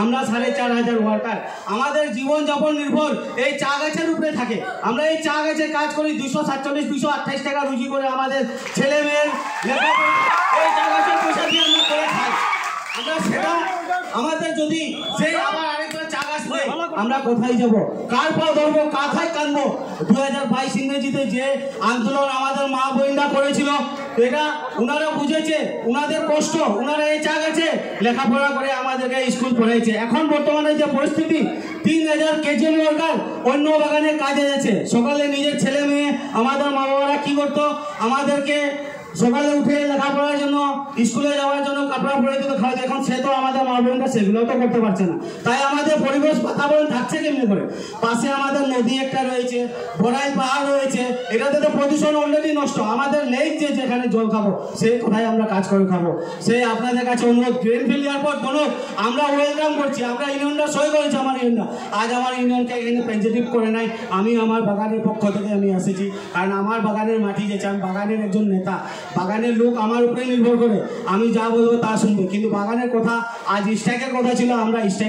আমরা ৪,৫০০ ওয়ার্কার, আমাদের জীবনযাপন নির্ভর এই চা গাছের উপরে থাকে। আমরা এই চা গাছে কাজ করি, ২৪৭-২২৮ টাকা রুজি করে আমাদের ছেলে মেয়ের লেখাপড়া এই চা গাছের পয়সা দিয়ে আমরা করে খাই। আমরা সেটা আমাদের যদি সেই আবার আরেকটা চা গাছ নেই, আমরা কোথায় যাব, কার পাও ধরবো, কাথায় কাঁদবো? ২০২২ ইংরেজিতে যে আন্দোলন আমাদের মা বোনরা করেছিল, এটা ওনারা বুঝেছে, ওনাদের কষ্ট, ওনারা এই চা গাছে লেখাপড়া করে আমাদেরকে স্কুল পড়াইছে। এখন বর্তমানে যে পরিস্থিতি, ৩,০০০ কেজি ওয়ার্কার অন্য বাগানে কাজে যাচ্ছে। সকালে নিজের ছেলে মেয়ে, আমাদের মা বাবারা কি করতো, আমাদেরকে সকালে উঠে লেখাপড়ার জন্য স্কুলে যাওয়ার জন্য কাপড়া পরে দিতে খাওয়া। এখন সে তো আমাদের মা বোনরা সেগুলোও তো করতে পারছে না। তাই আমাদের পরিবেশ বাতাবরণ থাকছে কেমনি করে? পাশে আমাদের নদী একটা রয়েছে, বড়াই পাহাড় রয়েছে, এটাতে তো প্রদূষণ অলরেডি নষ্ট। আমাদের লেক যেখানে জল খাবো, সেই কোথায় আমরা কাজ করে খাবো? সেই আপনাদের কাছে অনুরোধ, গ্রিনফিল্ড এয়ারপোর্ট বলুন, আমরা ওয়েলকাম করছি। আমরা ইউনিয়নটা সই করেছি, আমার ইউনিয়নটা। আজ আমার ইউনিয়নকে এখানে পজিটিভ করে নাই, আমি আমার বাগানের পক্ষ থেকে আমি এসেছি। কারণ আমার বাগানের মাটি যেছে, আমি বাগানের একজন নেতা, বাগানের লোক আমার উপরে নির্ভর করে, আমি যা বলবো তা শুনবে। কিন্তু বাগানের কথা, আজ স্ট্রাইকের কথা ছিল, আমরা স্ট্রাইক